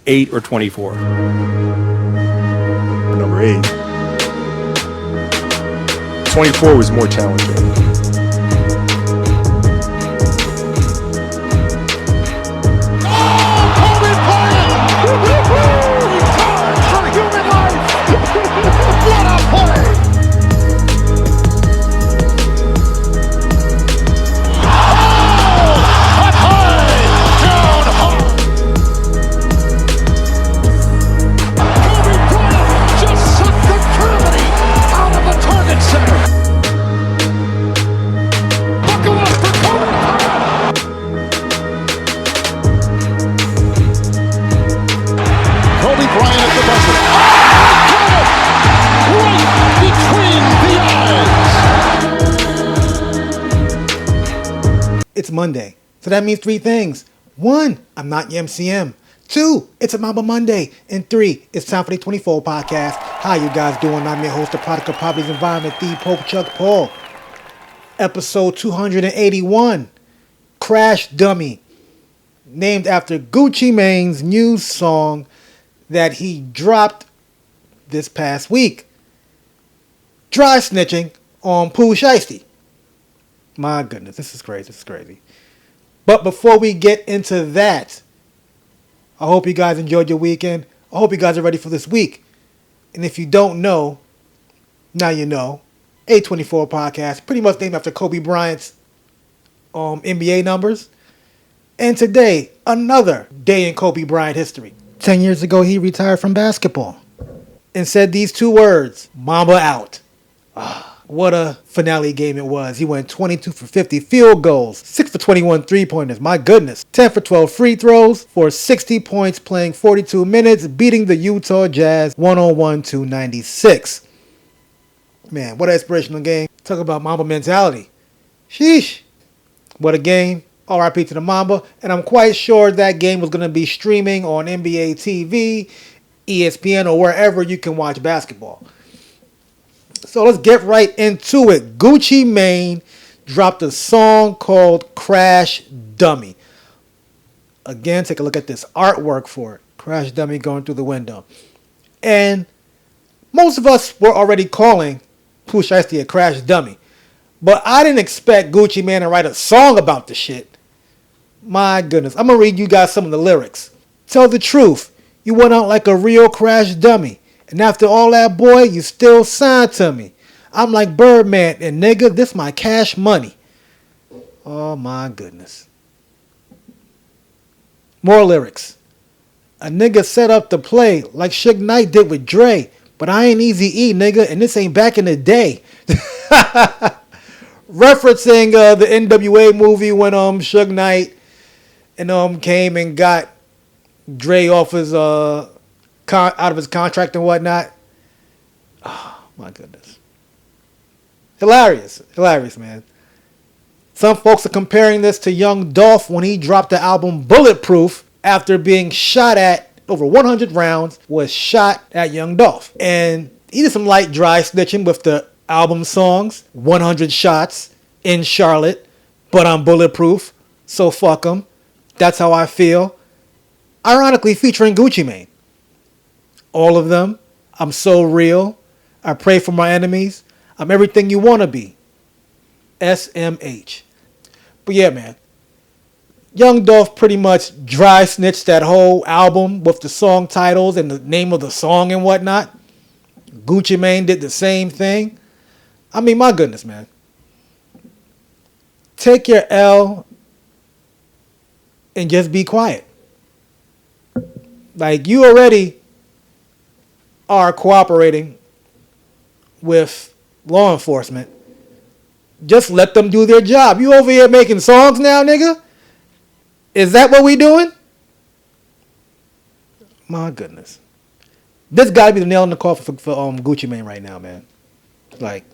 8 or 24? Number 8. 24 was more challenging. It's Monday, so that means 3 things. 1, I'm not your MCM. 2, it's a Mamba Monday. And 3, it's time for the 24 podcast. How you guys doing? I'm your host, the product of Properties Environment, the Pope Chuck Paul. Episode 281, Crash Dummy. Named after Gucci Mane's new song that he dropped this past week. Dry snitching on Pooh Shiesty. My goodness, this is crazy. But before we get into that, I hope you guys enjoyed your weekend. I hope you guys are ready for this week. And if you don't know, now you know. A24 podcast, pretty much named after Kobe Bryant's NBA numbers. And today, another day in Kobe Bryant history. 10 years ago, he retired from basketball and said these 2 words, Mamba out. What a finale game it was. He went 22 for 50 field goals, 6 for 21 three-pointers, my goodness. 10 for 12 free throws for 60 points playing 42 minutes, beating the Utah Jazz 101-96. Man, what an inspirational game. Talk about Mamba mentality. Sheesh. What a game. RIP to the Mamba. And I'm quite sure that game was going to be streaming on NBA TV, ESPN, or wherever you can watch basketball. So let's get right into it. Gucci Mane dropped a song called Crash Dummy. Again, take a look at this artwork for it. Crash Dummy going through the window. And most of us were already calling Pooh Shiesty a Crash Dummy. But I didn't expect Gucci Mane to write a song about the shit. My goodness. I'm going to read you guys some of the lyrics. Tell the truth. You went out like a real crash dummy. And after all that, boy, you still signed to me. I'm like Birdman, and nigga, this my cash money. Oh, my goodness. More lyrics. A nigga set up to play like Suge Knight did with Dre. But I ain't Eazy-E, nigga, and this ain't back in the day. Referencing the NWA movie when Suge Knight and came and got Dre off his out of his contract and whatnot. Oh, my goodness. Hilarious, man. Some folks are comparing this to Young Dolph when he dropped the album Bulletproof after being shot at over 100 rounds, was shot at Young Dolph. And he did some light dry snitching with the album songs, 100 shots in Charlotte, but I'm bulletproof, so fuck 'em. That's how I feel. Ironically featuring Gucci Mane. All of them. I'm so real. I pray for my enemies. I'm everything you want to be. SMH. But yeah, man. Young Dolph pretty much dry snitched that whole album with the song titles and the name of the song and whatnot. Gucci Mane did the same thing. I mean, my goodness, man. Take your L and just be quiet. Like, you already are cooperating with law enforcement. Just let them do their job. You over here making songs now, nigga? Is that what we doing? My goodness. This gotta be the nail in the coffin for Gucci Mane right now, man. Like,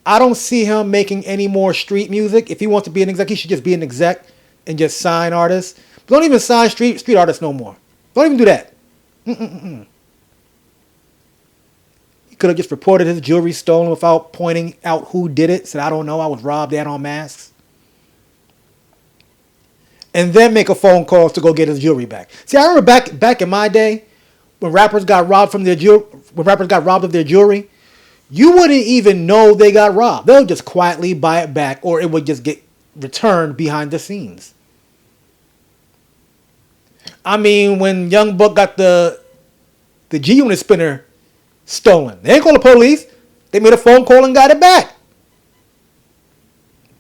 I don't see him making any more street music. If he wants to be an exec, he should just be an exec and just sign artists. But don't even sign street artists no more. Don't even do that. He could have just reported his jewelry stolen without pointing out who did it. Said, I don't know, I was robbed and on masks. and then make a phone call to go get his jewelry back. See, I remember back in my day, when rappers got robbed of their jewelry, you wouldn't even know they got robbed. They'll just quietly buy it back, or it would just get returned behind the scenes. I mean, when Young Buck got the G-Unit spinner stolen, they didn't call the police. They made a phone call and got it back.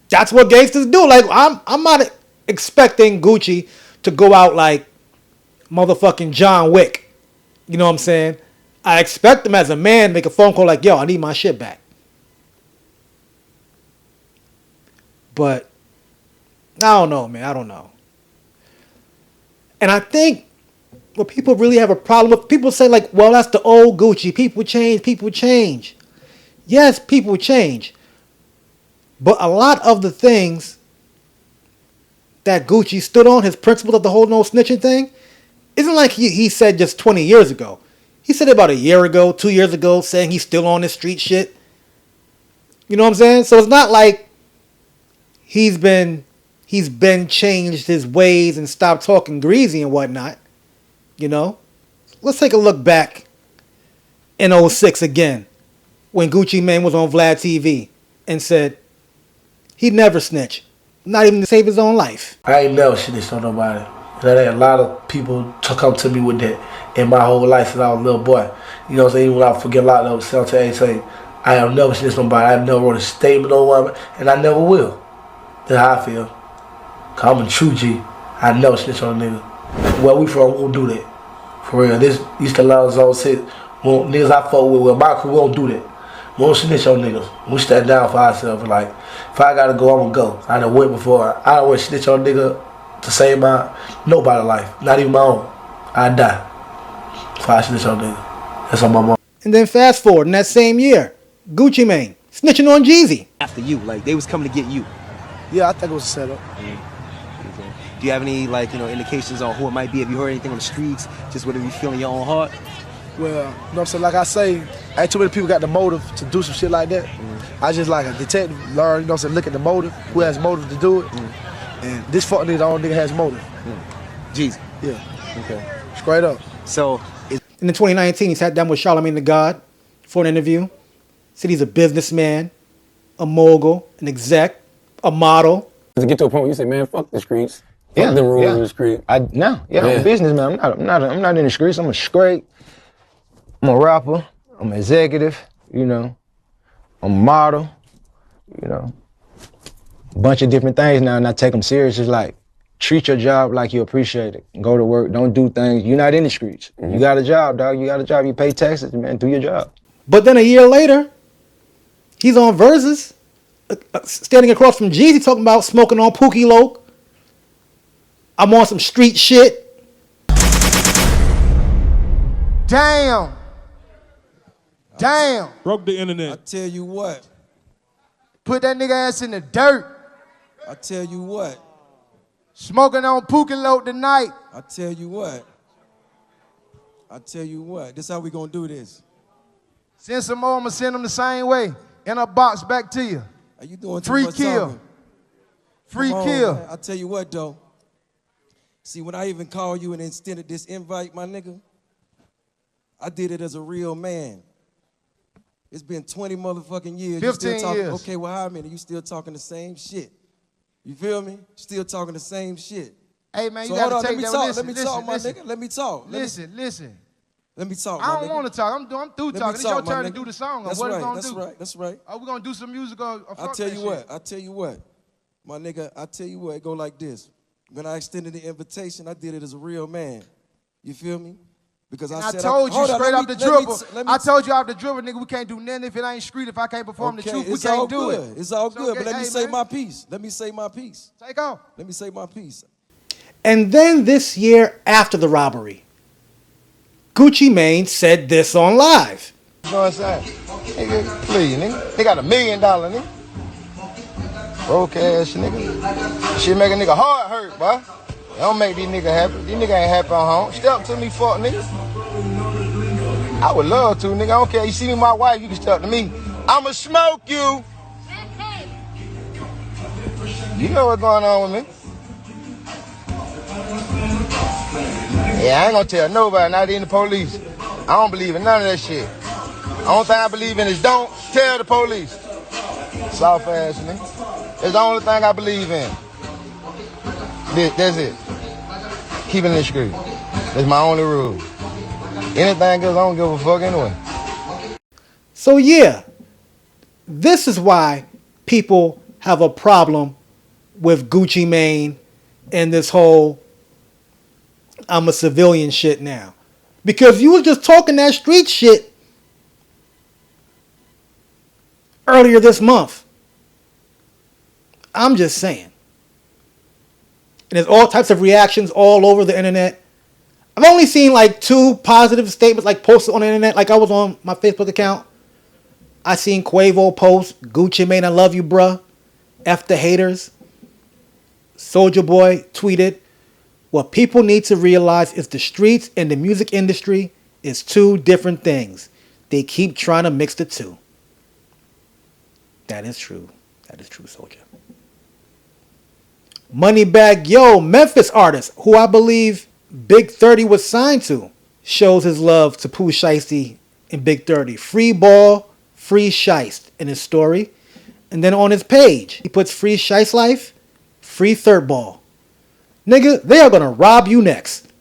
That's what gangsters do. Like, I'm not expecting Gucci to go out like motherfucking John Wick. You know what I'm saying? I expect him as a man to make a phone call like, yo, I need my shit back. But I don't know, man. I don't know. And I think what people really have a problem with, people say like, well, that's the old Gucci. People change. Yes, people change. But a lot of the things that Gucci stood on, his principles of the whole no snitching thing, isn't like he said just 20 years ago. He said it about a year ago, 2 years ago, saying he's still on this street shit. You know what I'm saying? So it's not like he's been changed his ways and stopped talking greasy and whatnot. You know? Let's take a look back in 06 again, when Gucci Mane was on Vlad TV and said he'd never snitch, not even to save his own life. I ain't never snitched on nobody. There ain't a lot of people to come to me with that in my whole life since I was a little boy. You know what I'm saying? Even when I forget a lot of those, say, I have never snitched on nobody. I never wrote a statement on one, and I never will. That's how I feel. Cause I'm a true G. I never snitch on a nigga. Where we from, we won't do that. For real. This used to allow us all to say, niggas I fuck with my crew, we won't do that. We won't snitch on niggas. We stand down for ourselves. Like, if I gotta go, I'm gonna go. I done went before. I don't want to snitch on a nigga to save nobody's life. Not even my own. I die if I snitch on a nigga. That's on my mom. And then fast forward in that same year, Gucci Mane snitching on Jeezy. After you, like they was coming to get you. Yeah, I think it was a setup. Okay. Do you have any indications on who it might be? Have you heard anything on the streets? Just whatever you feel in your own heart? Well, you know what I'm saying? Like I say, ain't too many people got the motive to do some shit like that. I just like a detective, learn, you know what I'm saying, look at the motive, who has motive to do it. And this fuck nigga, the only nigga has motive. Jeezy. Yeah. Okay. Straight up. So, in 2019, he sat down with Charlamagne the God for an interview. Said he's a businessman, a mogul, an exec, a model. To get to a point where you say, man, fuck the streets. Fuck the rules of the street. I'm a businessman. I'm not in the streets. I'm a straight. I'm a rapper. I'm an executive. You know, I'm a model. You know, a bunch of different things now, and I take them serious. It's like, treat your job like you appreciate it. Go to work. Don't do things. You're not in the streets. You got a job, dog. You got a job. You pay taxes, man. Do your job. But then a year later, he's on Versus, standing across from Jeezy, talking about smoking on Pookie Loke. I'm on some street shit. Damn. Broke the internet. I tell you what. Put that nigga ass in the dirt. I tell you what. Smoking on Pookie Loke tonight. I tell you what. This how we gonna do this. Send some more, I'ma send them the same way. In a box back to you. Are you doing too Free much kill. talking? Free Come on, kill. man. I tell you what though. See, when I even called you and extended this invite, my nigga, I did it as a real man. It's been 20 motherfucking years. 15 you still talking, years. Okay, well, how many? You still talking the same shit. You feel me? Still talking the same shit. Hey, man, so you gotta take that. Let me talk, my nigga. Let me talk. Listen. Let me talk, I don't want to talk. I'm through talking. It's your turn to do the song. That's what right, we gonna that's do? right, that's right. Are we gonna do some music or fuck I tell you that what, my nigga, I tell you what, it go like this. When I extended the invitation, I did it as a real man. You feel me? Because And I said, told you straight off the dribble. I I told you off the dribble, nigga, we can't do nothing if it ain't street. If I can't perform the truth, we can't do it. It's all good, but let me say man. my piece. Let me say my piece. Take off. Let me say my piece. And then this year after the robbery, Gucci Mane said this on live. You know what I'm saying? Nigga, please, nigga. They got $1 million, nigga. Broke ass nigga. Shit make a nigga heart hurt, boy. It don't make these niggas happy. These niggas ain't happy on home. Step to me, fuck nigga. I would love to, nigga. I don't care. You see me, my wife, you can step to me. I'ma smoke you. You know what's going on with me. Yeah, I ain't gonna tell nobody, not even the police. I don't believe in none of that shit. The only thing I believe in is don't tell the police. Soft ass nigga. It's the only thing I believe in. That's it. Keep it in the street. That's my only rule. Anything else, I don't give a fuck anyway. So yeah, this is why people have a problem with Gucci Mane and this whole I'm a civilian shit now. Because you was just talking that street shit earlier this month. I'm just saying. And there's all types of reactions all over the internet. I've only seen like 2 positive statements like posted on the internet. Like I was on my Facebook account. I seen Quavo post, Gucci Mane, I love you, bruh. F the haters. Soulja Boy tweeted, what people need to realize is the streets and the music industry is 2 different things. They keep trying to mix the 2. That is true. That is true, Soulja. Moneybagg Yo, Memphis artist, who I believe Big 30 was signed to, shows his love to Pooh Shiesty and Big 30. Free ball, free Shiest in his story. And then on his page, he puts free Shiest life, free third ball. Nigga, they are gonna rob you next.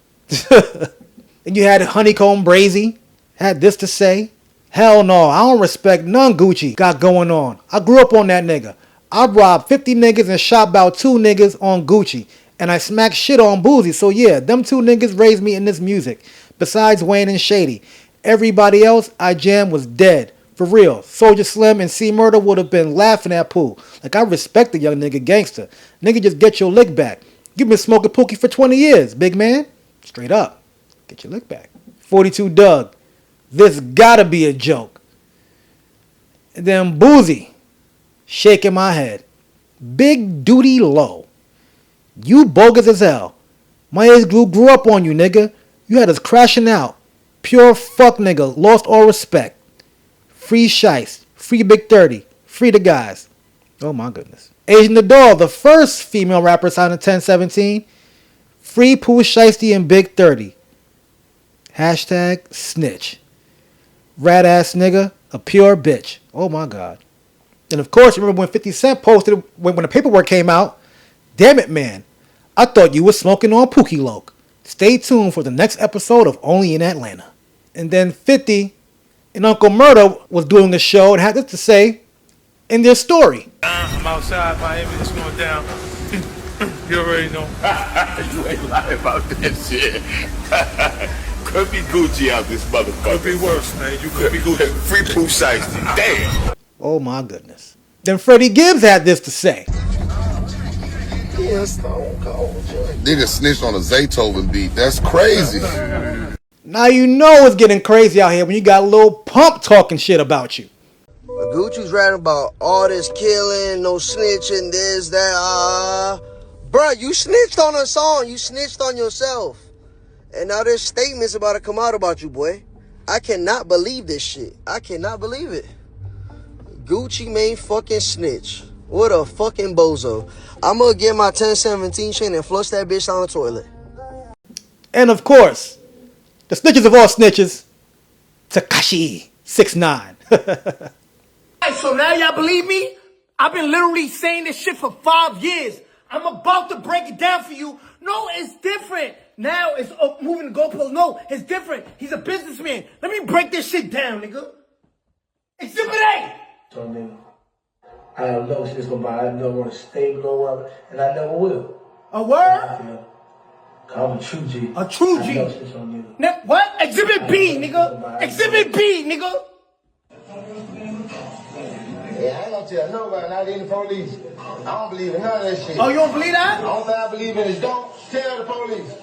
And you had Honeycomb Brazy, had this to say. Hell no, I don't respect none Gucci got going on. I grew up on that nigga. I robbed 50 niggas and shot about 2 niggas on Gucci. And I smacked shit on Boozy. So yeah, them 2 niggas raised me in this music. Besides Wayne and Shady. Everybody else I jammed was dead. For real. Soulja Slim and C Murder would have been laughing at Pooh. Like, I respect the young nigga gangster. Nigga, just get your lick back. You've been smoking Pookie for 20 years, big man. Straight up. Get your lick back. 42 Doug. This gotta be a joke. And then Boozy. Shaking my head. Big duty low. You bogus as hell. My age group grew up on you, nigga. You had us crashing out. Pure fuck nigga. Lost all respect. Free Shiest. Free Big 30. Free the guys. Oh my goodness. Asian the Doll, the first female rapper signed in 1017. Free Pooh Shiesty and Big 30. Hashtag snitch. Rat ass nigga. A pure bitch. Oh my god. And of course, remember when 50 Cent posted when the paperwork came out? Damn it, man. I thought you were smoking on Pookie Loke. Stay tuned for the next episode of Only in Atlanta. And then 50 and Uncle Murder was doing a show and had this to say in their story. I'm outside Miami, it's going down. You already know. You ain't lying about that shit. Could be Gucci out this motherfucker. Could be worse, man. You could be Gucci. Free Pooh Shiesty. Damn. Oh my goodness. Then Freddie Gibbs had this to say. Nigga snitched on a Zaytoven beat. That's crazy. Now you know it's getting crazy out here when you got Lil Pump talking shit about you. Gucci's writing about all this killing, no snitching, this, that, Bruh, you snitched on a song. You snitched on yourself. And now there's statements about to come out about you, boy. I cannot believe this shit. I cannot believe it. Gucci Mane fucking snitch. What a fucking bozo. I'm gonna get my 1017 chain and flush that bitch down the toilet. And of course, the snitches of all snitches, Tekashi 6ix9ine. So now y'all believe me? I've been literally saying this shit for 5 years. I'm about to break it down for you. No, it's different. Now it's moving the goalpost. No, it's different. He's a businessman. Let me break this shit down, nigga. Exhibit A. So, nigga, I have no shit gonna buy. I never want to stay below whatever, and I never will. A word? I'm a true G. A true G. Now, what? Exhibit B, nigga. Exhibit B, nigga. Yeah, I ain't gonna tell nobody, not even the police. I don't believe in none of that shit. Oh, you don't believe that? The only thing I believe in is don't tell the police.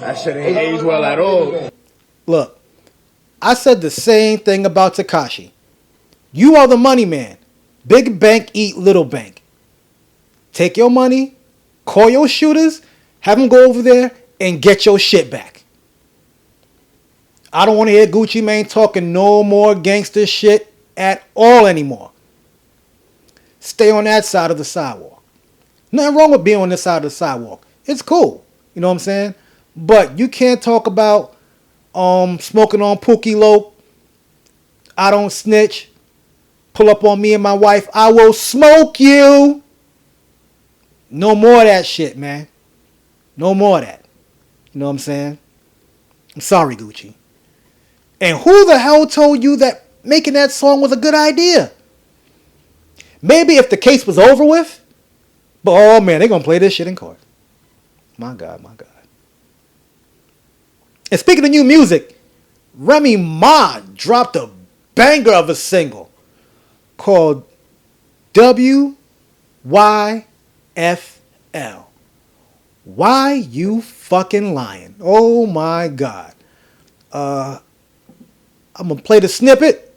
That shit ain't age well at all. Look, I said the same thing about Tekashi. You are the money man. Big bank eat little bank. Take your money, call your shooters, have them go over there and get your shit back. I don't want to hear Gucci Mane talking no more gangster shit at all anymore. Stay on that side of the sidewalk. Nothing wrong with being on this side of the sidewalk. It's cool. You know what I'm saying? But you can't talk about smoking on Pookie Lope. I don't snitch. Pull up on me and my wife. I will smoke you. No more of that shit, man. No more of that. You know what I'm saying? I'm sorry, Gucci. And who the hell told you that making that song was a good idea? Maybe if the case was over with. But oh man, they're going to play this shit in court. My God, my God. And speaking of new music, Remy Ma dropped a banger of a single called WYFL. Why you fucking lying? Oh my God. I'm going to play the snippet.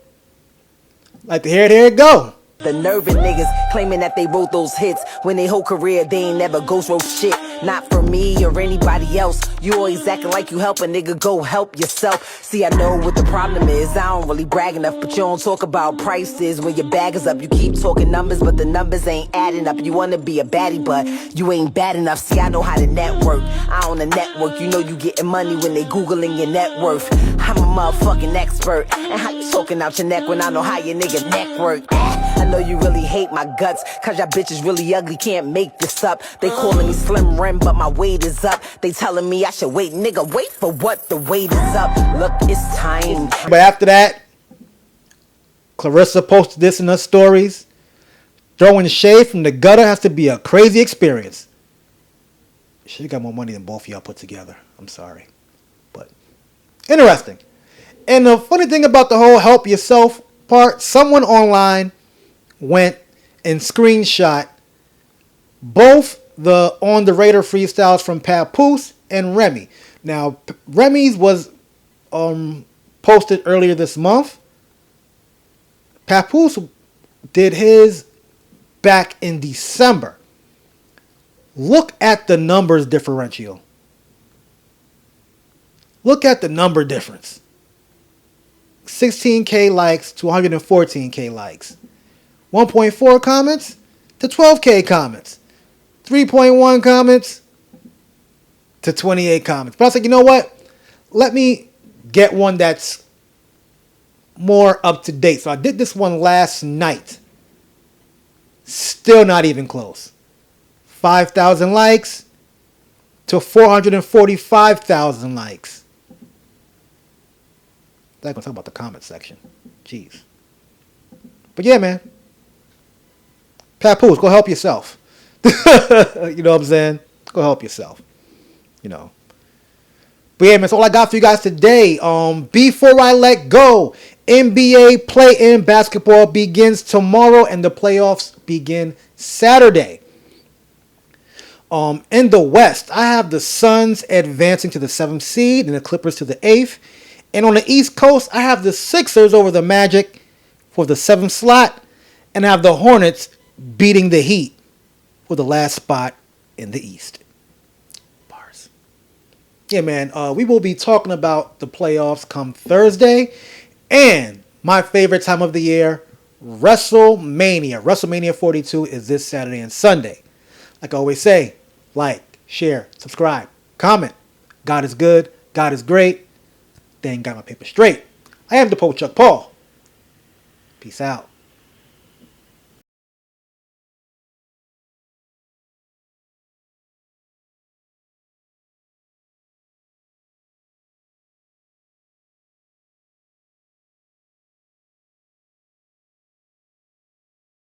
Like to hear it, here it go. The nerve of niggas claiming that they wrote those hits when their whole career they ain't never ghost wrote shit. Not for me or anybody else. You always acting like you help a nigga, go help yourself. See, I know what the problem is. I don't really brag enough, but you don't talk about prices. When your bag is up, you keep talking numbers, but the numbers ain't adding up. You wanna be a baddie, but you ain't bad enough. See, I know how to network. I own a network. You know you getting money when they Googling your net worth. I'm a motherfucking expert. And how you talking out your neck when I know how your nigga neck work? I know you really hate my guts, cause y'all bitches really ugly, can't make this up. They calling me Slim Rim, but my weight is up. They telling me I should wait, nigga, wait for what? The weight is up. Look, it's time. But after that, Claressa posted this in her stories. Throwing shade from the gutter has to be a crazy experience. She got more money than both of y'all put together. I'm sorry. But interesting. And the funny thing about the whole help yourself part, someone online went and screenshot both the On the Radar freestyles from Papoose and Remy. Now, Remy's was posted earlier this month. Papoose did his back in December. Look at the numbers differential. Look at the number difference. 16K likes to 114K likes. 1.4 comments to 12K comments. 3.1 comments to 28 comments. But I was like, you know what? Let me get one that's more up to date. So I did this one last night. Still not even close. 5,000 likes to 445,000 likes. I'm going to talk about the comment section. Jeez. But yeah, man. Papoose, go help yourself. You know what I'm saying? Go help yourself. You know. But yeah, man, that's all I got for you guys today. Before I let go, NBA play-in basketball begins tomorrow and the playoffs begin Saturday. In the West, I have the Suns advancing to the 7th seed and the Clippers to the 8th. And on the East Coast, I have the Sixers over the Magic for the 7th slot. And I have the Hornets beating the Heat for the last spot in the East. Bars. Yeah, man. We will be talking about the playoffs come Thursday. And my favorite time of the year, WrestleMania. WrestleMania 42 is this Saturday and Sunday. Like I always say, like, share, subscribe, comment. God is good. God is great. Then got my paper straight. I am the Pope Chuck Paul. Peace out.